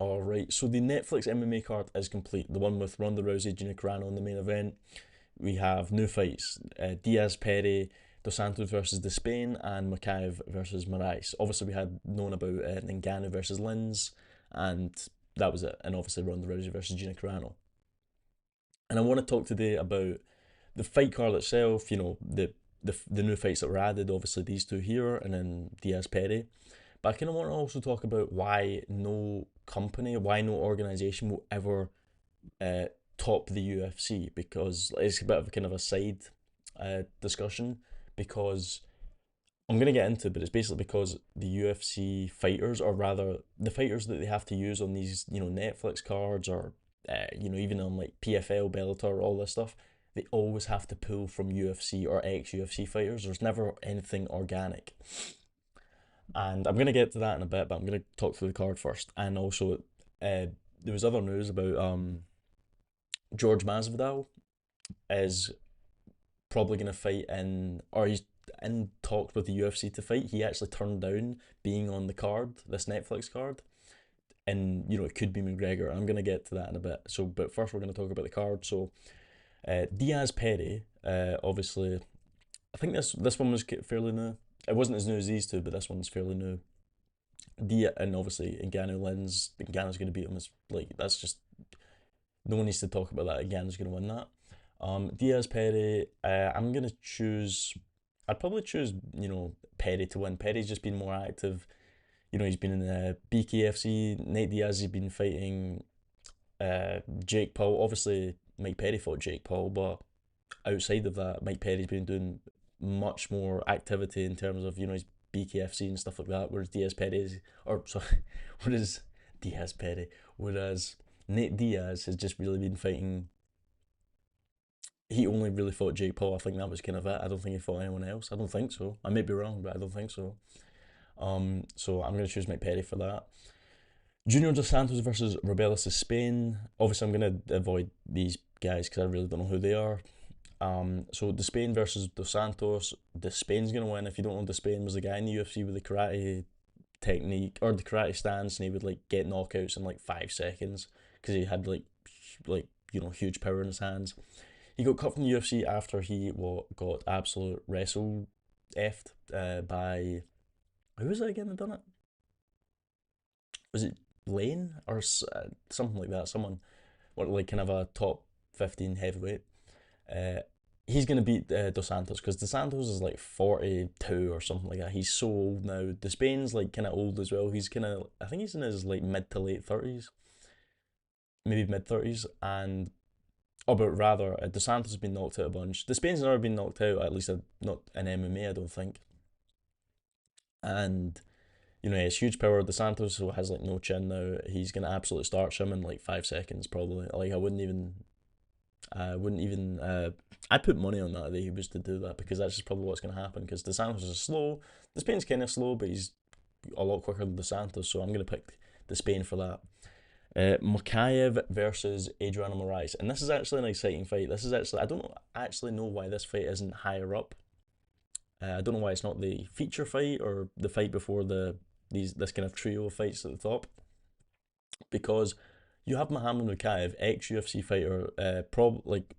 Alright, so the Netflix MMA card is complete. The one with Ronda Rousey, Gina Carano in the main event. We have new fights: Diaz Perry, Dos Santos versus Despain, and Makaev versus Moraes. Obviously, we had known about Ngannou versus Lins, and that was it. And obviously, Ronda Rousey versus Gina Carano. And I want to talk today about the fight card itself. The new fights that were added. Obviously, these two here, and then Diaz Perry. But I kind of want to also talk about why no company, why no organization will ever uh, top the UFC, because it's a bit of a kind of a side discussion, because I'm going to get into, but it's basically because the UFC fighters, or rather the fighters that they have to use on these, Netflix cards, or even on like PFL, Bellator, all this stuff, they always have to pull from UFC or ex-UFC fighters. There's never anything organic. And I'm going to get to that in a bit, but I'm going to talk through the card first. And also, there was other news about George Masvidal is probably going to fight in, or he's in talks with the UFC to fight. He actually turned down being on the card, this Netflix card, and it could be McGregor. I'm going to get to that in a bit. So, but first we're going to talk about the card. So, Diaz Perry, obviously, I think this one was fairly new. It wasn't as new as these two, but this one's fairly new. And obviously Ngannou Lins, Ngannou's going to beat him. Is like, that's just, no one needs to talk about that. Ngannou's going to win that. Diaz Perry, I'm gonna choose. I'd probably choose Perry to win. Perry's just been more active. He's been in the BKFC. Nate Diaz has been fighting Jake Paul. Obviously, Mike Perry fought Jake Paul, but outside of that, Mike Perry's been doing much more activity in terms of his BKFC and stuff like that. Whereas Diaz Perry is, or sorry, whereas Diaz Perry, whereas Nate Diaz has just really been fighting. He only really fought Jake Paul. I think that was kind of it. I don't think he fought anyone else. I don't think so. I may be wrong, but I don't think so. So I'm gonna choose Mike Perry for that. Junior Dos Santos versus Robelis of Spain. Obviously, I'm gonna avoid these guys because I really don't know who they are. So Despain versus Dos Santos. Despain's gonna win. If you don't know, Despain was the guy in the UFC with the karate technique or the karate stance, and he would like get knockouts in like 5 seconds because he had huge power in his hands. He got cut from the UFC after he got absolute wrestle effed by, who was it again that done it? Was it Lane or something like that? Someone, what, like kind of a top 15 heavyweight. Uh, he's gonna beat Dos Santos because Dos Santos is like 42 or something like that. He's so old now. Despain's like kind of old as well. He's kind of, I think he's in his like mid to late 30s, maybe mid 30s, and but rather, Dos Santos has been knocked out a bunch. Despain's never been knocked out, at least not in MMA, I don't think. And he has huge power. Dos Santos, who has like no chin now, he's gonna absolutely starch him in like 5 seconds probably. Like I put money on that he was to do that because that's just probably what's gonna happen. Because Dos Santos is slow. Despain's kind of slow, but he's a lot quicker than Dos Santos, so I'm gonna pick Despain for that. Makaev versus Adriano Moraes, and this is actually an exciting fight. This is actually, I don't actually know why this fight isn't higher up. I don't know why it's not the feature fight or the fight before this kind of trio of fights at the top, because you have Muhammad Makaev, ex UFC fighter,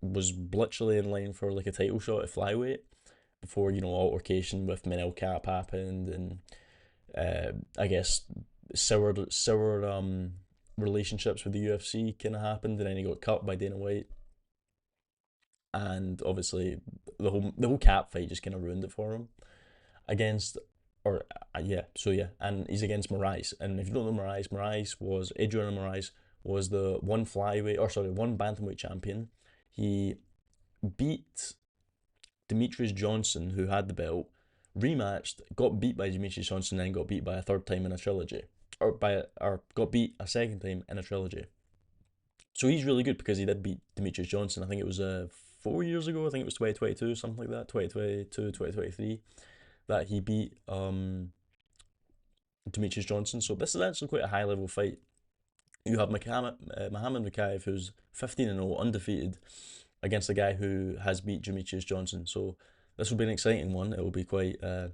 was literally in line for like a title shot at flyweight before altercation with Manel Cap happened, and I guess sour relationships with the UFC kind of happened, and then he got cut by Dana White, and obviously the whole Cap fight just kind of ruined it for him against, or yeah, so yeah, and he's against Moraes, and if you don't know Adriano Moraes was the one bantamweight champion. He beat Demetrius Johnson, who had the belt, rematched, got beat by Demetrius Johnson, then got beat by a third time in a trilogy, or got beat a second time in a trilogy. So he's really good because he did beat Demetrius Johnson. I think it was 4 years ago. I think it was 2022, something like that, 2022, 2023, that he beat Demetrius Johnson. So this is actually quite a high level fight. You have Muhammad Makaev, who's 15-0, undefeated, against a guy who has beat Demetrius Johnson. So this will be an exciting one. It will be quite, it'll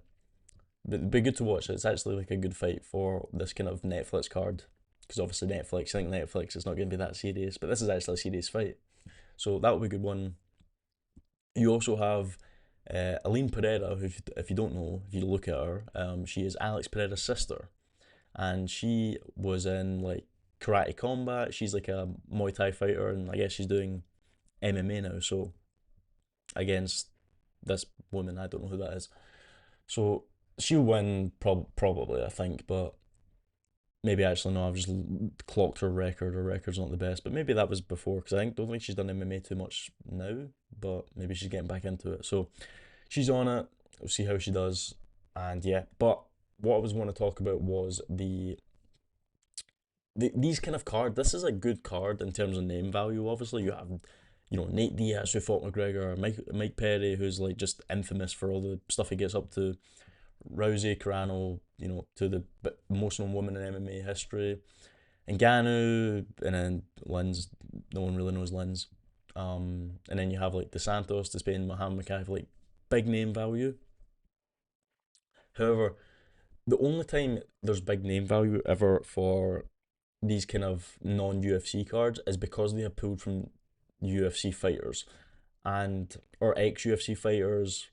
be good to watch. It's actually like a good fight for this kind of Netflix card. because obviously Netflix, I think Netflix is not going to be that serious, but this is actually a serious fight. So that would be a good one. You also have Aline Pereira, who, if you don't know, if you look at her, she is Alex Pereira's sister, and she was in like karate combat. She's like a Muay Thai fighter, and I guess she's doing MMA now. So against this woman, I don't know who that is. So she'll win probably, I think, but maybe actually no, I've just clocked her record. Her record's not the best, but maybe that was before because don't think she's done MMA too much now, but maybe she's getting back into it. So she's on it. We'll see how she does, and yeah. But what I was want to talk about was these kind of card. This is a good card in terms of name value. Obviously, you have Nate Diaz who fought McGregor, Mike Perry who's like just infamous for all the stuff he gets up to, Rousey, Carano, to the most known woman in MMA history, and Ngannou, and then Lins. No one really knows Lins. And then you have like Dos Santos, Despain, Muhammad Mokaev, like big name value. However, the only time there's big name value ever for these kind of non UFC cards is because they have pulled from UFC fighters and or ex UFC fighters.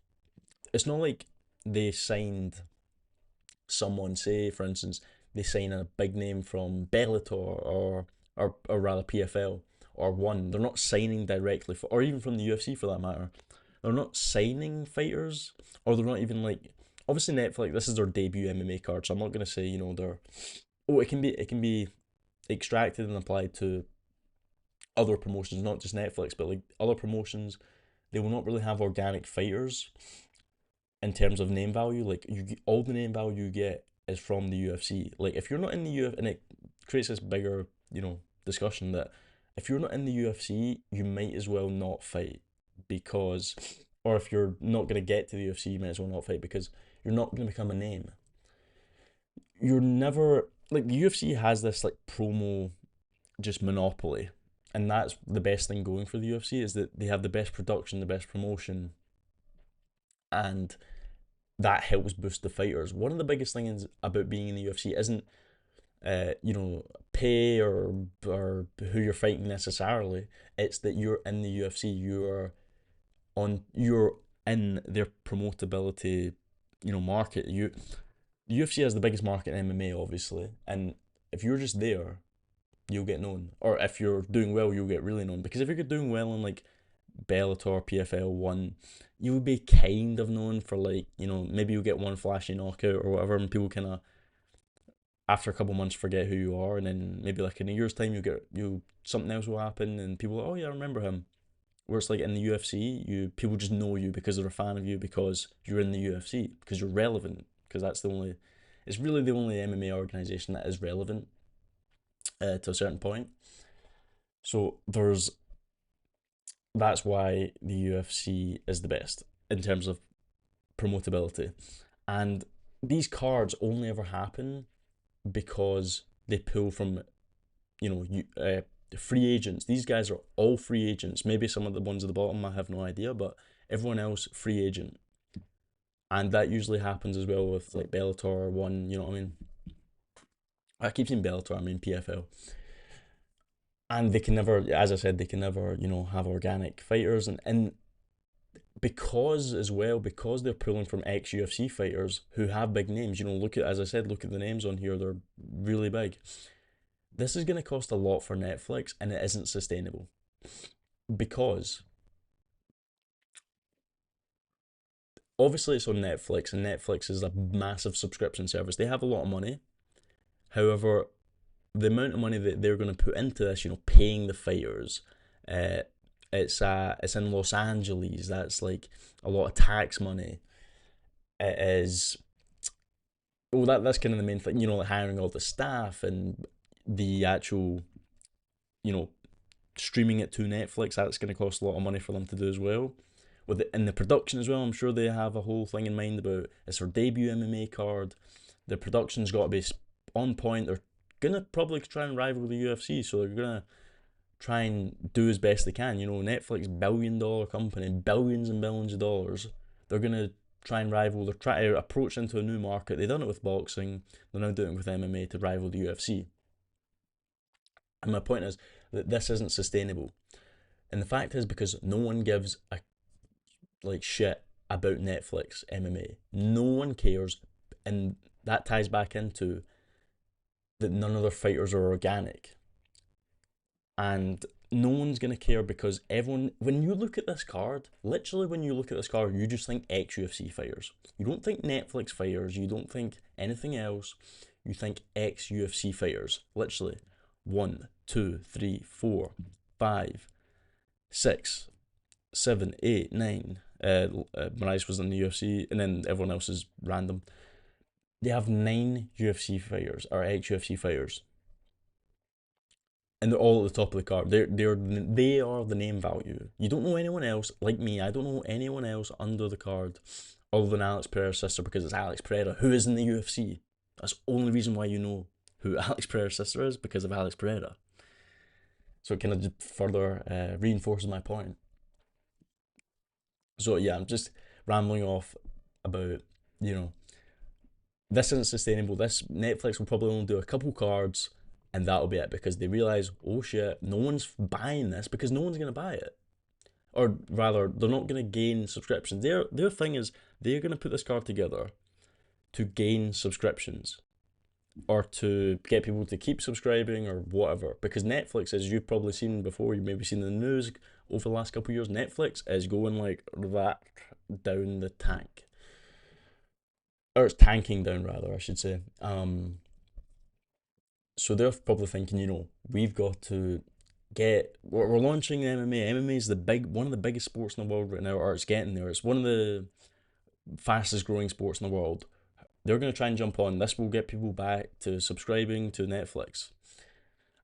It's not like they signed someone, say for instance, they sign a big name from Bellator or rather PFL or One. They're not signing directly for, or even from the UFC for that matter. They're not signing fighters, or they're not even like. Obviously, Netflix. This is their debut MMA card, so I'm not gonna say they're. Oh, it can be extracted and applied to other promotions, not just Netflix, but like other promotions. They will not really have organic fighters in terms of name value. Like all the name value you get is from the UFC. Like if you're not in the UFC, and it creates this bigger discussion that if you're not in the UFC, you might as well not fight because, or if you're not going to get to the UFC, you might as well not fight because you're not going to become a name. You're never like the UFC has this like promo just monopoly, and that's the best thing going for the UFC is that they have the best production, the best promotion, and that helps boost the fighters. One of the biggest things about being in the UFC isn't pay or who you're fighting necessarily. It's that you're in the UFC. You're in their promotability, market. The UFC has the biggest market in MMA, obviously, and if you're just there, you'll get known. Or if you're doing well, you'll get really known. Because if you're doing well in like Bellator, PFL, One, you would be kind of known for like, maybe you'll get one flashy knockout or whatever, and people kind of, after a couple months, forget who you are, and then maybe like in a year's time, something else will happen, and people are, oh yeah, I remember him. Where it's like in the UFC, people just know you because they're a fan of you because you're in the UFC, because you're relevant, because it's really the only MMA organization that is relevant to a certain point. So that's why the UFC is the best in terms of promotability. And these cards only ever happen because they pull from, free agents. These guys are all free agents. Maybe some of the ones at the bottom, I have no idea, but everyone else free agent. And that usually happens as well with like Bellator One, you know what I mean? I keep saying Bellator, I mean PFL. And they can never, as I said, they can never, have organic fighters. And because they're pulling from ex UFC fighters who have big names, look at the names on here, they're really big. This is going to cost a lot for Netflix and it isn't sustainable because obviously it's on Netflix and Netflix is a massive subscription service. They have a lot of money. However, the amount of money that they're going to put into this, paying the fighters, it's in Los Angeles. That's like a lot of tax money. It is. Well, that's kind of the main thing. Like hiring all the staff and the actual, streaming it to Netflix. That's going to cost a lot of money for them to do as well. In the production as well, I'm sure they have a whole thing in mind about it's their debut MMA card. The production's got to be on point. They're gonna probably try and rival the UFC, so they're gonna try and do as best they can. Netflix, $1 billion company, billions and billions of dollars. They're gonna try and rival. They're trying to approach into a new market. They've done it with boxing. They're now doing it with MMA to rival the UFC. And my point is that this isn't sustainable. And the fact is because no one gives a shit about Netflix MMA. No one cares, and that ties back into that none of their fighters are organic. And no one's gonna care because everyone, when you look at this card, literally when you look at this card, you just think ex UFC fighters. You don't think Netflix fighters. You don't think anything else. You think ex UFC fighters. Literally, 1, 2, 3, 4, 5, 6, 7, 8, 9. Marais was in the UFC, and then everyone else is random. They have 9 UFC fighters or ex UFC fighters, and they're all at the top of the card. They are the name value. You don't know anyone else like me. I don't know anyone else under the card other than Alex Pereira's sister, because it's Alex Pereira who is in the UFC. That's the only reason why you know who Alex Pereira's sister is, because of Alex Pereira. So it kind of just further reinforces my point. So yeah, I'm just rambling off about, this isn't sustainable. This Netflix will probably only do a couple cards and that'll be it, because they realize, oh shit, no one's buying this because no one's gonna buy it. Or rather, they're not gonna gain subscriptions. Their thing is they're gonna put this card together to gain subscriptions or to get people to keep subscribing or whatever. Because Netflix, as you've probably seen before, you've maybe seen in the news over the last couple of years, Netflix is going like that down the tank. Or it's tanking down, rather, I should say. So they're probably thinking, we've got to we're launching MMA. MMA is one of the biggest sports in the world right now, or it's getting there. It's one of the fastest growing sports in the world. They're going to try and jump on. This will get people back to subscribing to Netflix.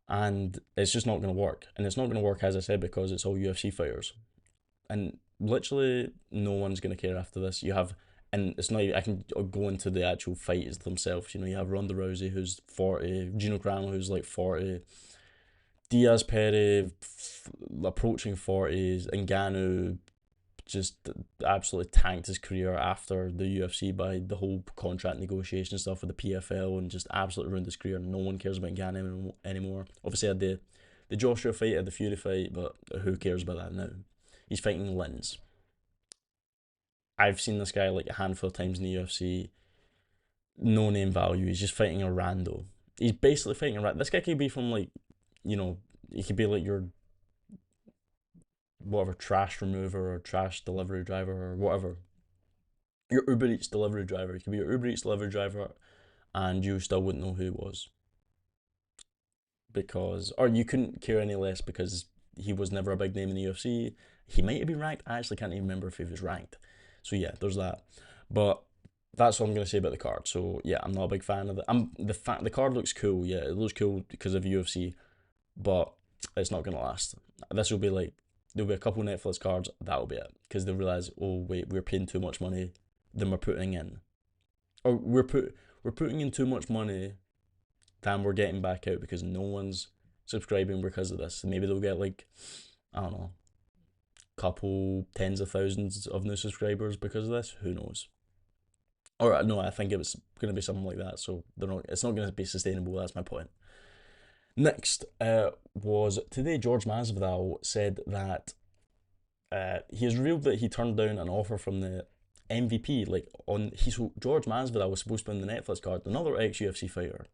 And it's just not going to work. And it's not going to work, as I said, because it's all UFC fighters. And literally no one's going to care after this. You have, and it's not, I can go into the actual fighters themselves. You have Ronda Rousey, who's 40, Gino Carano, who's like 40, Diaz Perez approaching 40s, Ngannou just absolutely tanked his career after the UFC by the whole contract negotiation stuff with the PFL, and just absolutely ruined his career. No one cares about Ngannou anymore. Obviously, I had the Joshua fight, had the Fury fight, but who cares about that now? He's fighting Lins. I've seen this guy like a handful of times in the UFC. No name value. He's just fighting a rando. He's basically fighting a rando. This guy could be from like, he could be like your whatever trash remover or trash delivery driver or whatever. Your Uber Eats delivery driver. He could be your Uber Eats delivery driver, and you still wouldn't know who he was. Or you couldn't care any less because he was never a big name in the UFC. He might have been ranked. I actually can't even remember if he was ranked. So yeah, there's that. But that's what I'm gonna say about the card. So yeah, I'm not a big fan of it. The card looks cool. Yeah, it looks cool because of UFC, but it's not gonna last. This will be like, there'll be a couple Netflix cards. That'll be it, because they'll realize, oh wait, we're paying too much money than we're putting in, or we're putting in too much money than we're getting back out, because no one's subscribing because of this. Maybe they'll get like, I don't know, couple tens of thousands of new subscribers because of this. Who knows? Or no, I think it was going to be something like that. So it's not going to be sustainable. That's my point. Next was today. George Masvidal said that he has revealed that he turned down an offer from the MVP. George Masvidal was supposed to be on the Netflix card, another ex UFC fighter,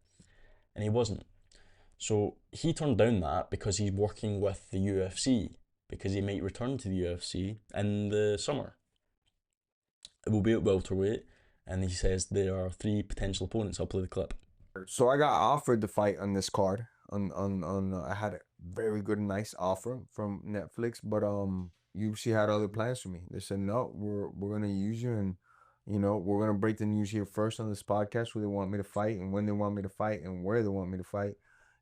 and he wasn't. So he turned down that because he's working with the UFC, because he might return to the UFC in the summer. It will be at welterweight, and he says there are 3 potential opponents. I'll play the clip. So I got offered the fight on this card. I had a very good, nice offer from Netflix, but UFC had other plans for me. They said, no, we're gonna use you, and we're gonna break the news here first on this podcast, who they want me to fight and when they want me to fight and where they want me to fight.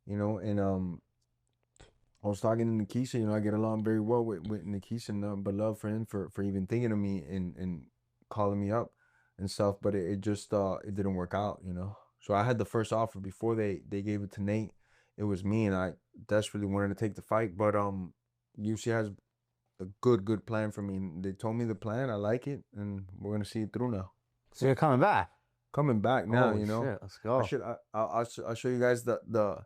And I was talking to Nikisa. I get along very well with Nikisa, and but love for him for even thinking of me and calling me up and stuff. But it just it didn't work out. So I had the first offer before they gave it to Nate. It was me, and I desperately wanted to take the fight. But UFC has a good plan for me. They told me the plan. I like it, and we're gonna see it through now. So you're coming back? Coming back now, Holy shit, let's go. I'll show you guys the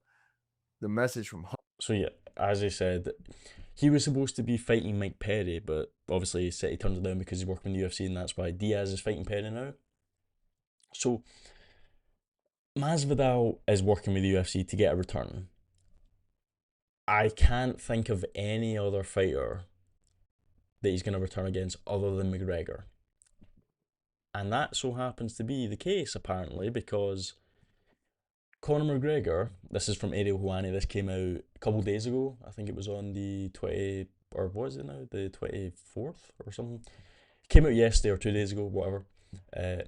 message from home. So yeah, as I said, he was supposed to be fighting Mike Perry, but obviously he said he turned it down because he's working in the UFC, and that's why Diaz is fighting Perry now. So Masvidal is working with the UFC to get a return. I can't think of any other fighter that he's going to return against other than McGregor. And that so happens to be the case, apparently, because Conor McGregor, this is from Ariel Helwani, this came out a couple days ago. I think it was on the 20, or what is it now? The 24th or something. It came out yesterday or 2 days ago, whatever. Uh,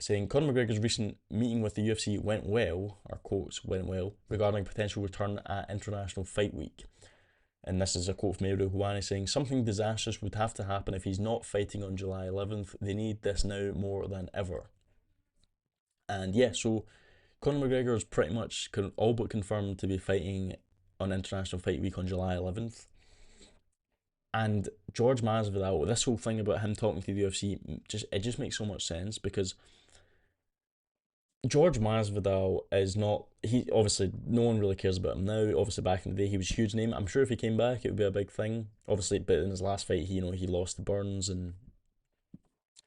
Saying Conor McGregor's recent meeting with the UFC went well, or quotes, went well, regarding potential return at International Fight Week. And this is a quote from Ariel Helwani saying, something disastrous would have to happen if he's not fighting on July 11th. They need this now more than ever. And yeah, so Conor McGregor is pretty much all but confirmed to be fighting on International Fight Week on July 11th. And George Masvidal, this whole thing about him talking to the UFC, just makes so much sense because George Masvidal is not. He obviously no one really cares about him now. Obviously, back in the day, he was a huge name. I'm sure if he came back, it would be a big thing. Obviously, but in his last fight, he lost to Burns and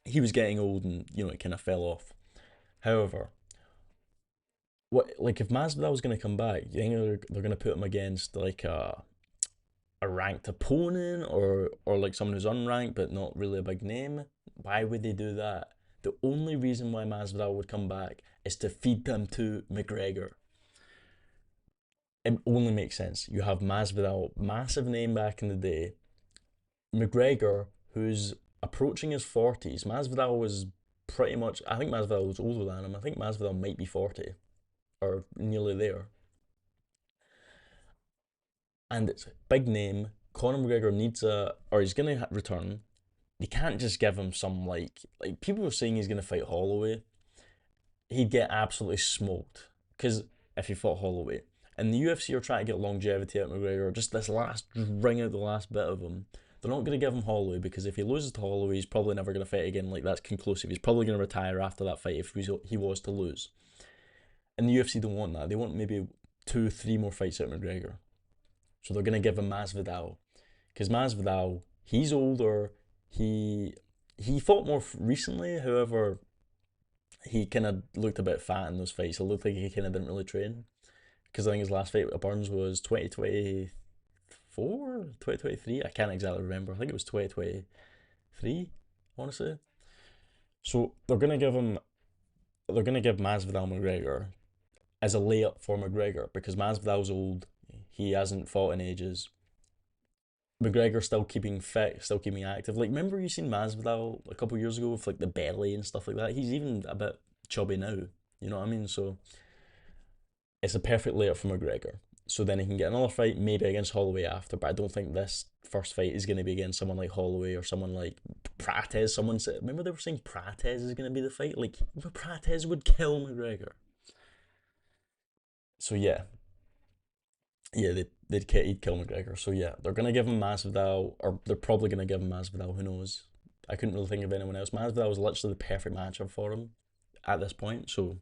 he was getting old and it kind of fell off. However, what like if Masvidal was going to come back, you think they're going to put him against like a ranked opponent or like someone who's unranked but not really a big name? Why would they do that? The only reason why Masvidal would come back is to feed them to McGregor. It only makes sense. You have Masvidal, massive name back in the day. McGregor, who's approaching his 40s. Masvidal was pretty much. I think Masvidal was older than him. I think Masvidal might be 40 or nearly there. And it's a big name. Conor McGregor needs or he's gonna return. You can't just give him some like people were saying he's gonna fight Holloway. He'd get absolutely smoked because if he fought Holloway. And the UFC are trying to get longevity out of McGregor, just this last, just wring out the last bit of him. They're not going to give him Holloway because if he loses to Holloway, he's probably never going to fight again. Like, that's conclusive. He's probably going to retire after that fight if he was to lose. And the UFC don't want that. They want maybe 2, 3 more fights out of McGregor. So they're going to give him Masvidal. Because Masvidal, he's older. He fought more recently. However, he kind of looked a bit fat in those fights. It looked like he kind of didn't really train. Because I think his last fight at Burns was 2024, 2023. I can't exactly remember. I think it was 2023, honestly. So they're gonna give Masvidal McGregor as a layup for McGregor because Masvidal's old. He hasn't fought in ages. McGregor still keeping fit, still keeping active. Like, remember you seen Masvidal a couple years ago with like the belly and stuff like that? He's even a bit chubby now. You know what I mean? So it's a perfect layup for McGregor. So then he can get another fight, maybe against Holloway after, but I don't think this first fight is going to be against someone like Holloway or someone like Prates. Someone said, remember they were saying Prates is going to be the fight? Like, Prates would kill McGregor. So yeah, he'd kill McGregor. So yeah, they're going to give him Masvidal, or they're probably going to give him Masvidal, who knows? I couldn't really think of anyone else. Masvidal was literally the perfect matchup for him at this point, so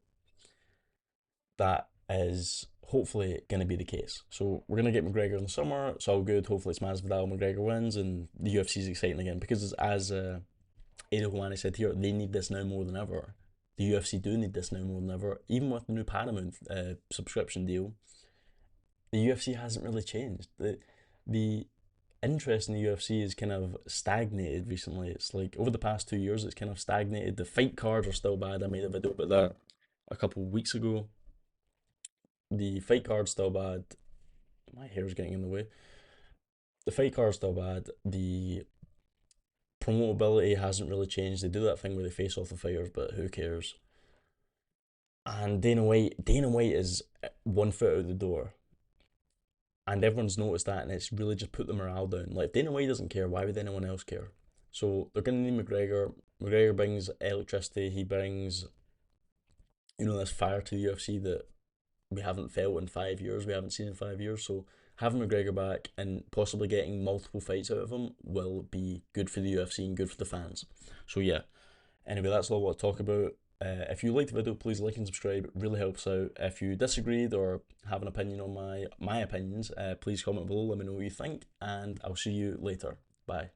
that is hopefully going to be the case. So we're going to get McGregor in the summer. It's all good. Hopefully it's Masvidal, McGregor wins, and the UFC is exciting again because as Ariel Helwani said here, they need this now more than ever. The UFC do need this now more than ever. Even with the new Paramount subscription deal, the UFC hasn't really changed. The interest in the UFC is kind of stagnated recently. It's like over the past 2 years, it's kind of stagnated. The fight cards are still bad. I made a video about that a couple of weeks ago. The fight card's still bad. My hair's getting in the way. The fight card's still bad. The promotability hasn't really changed. They do that thing where they face off the fighters, but who cares? And Dana White is 1 foot out the door, and everyone's noticed that, and it's really just put the morale down. Like if Dana White doesn't care, why would anyone else care? So they're gonna need McGregor. McGregor brings electricity. He brings, this fire to the UFC that we haven't felt in 5 years. We haven't seen in 5 years. So having McGregor back and possibly getting multiple fights out of him will be good for the UFC and good for the fans. So yeah. Anyway, that's all I want to talk about. If you liked the video, please like and subscribe. It really helps out. If you disagreed or have an opinion on my opinions, please comment below. Let me know what you think, and I'll see you later. Bye.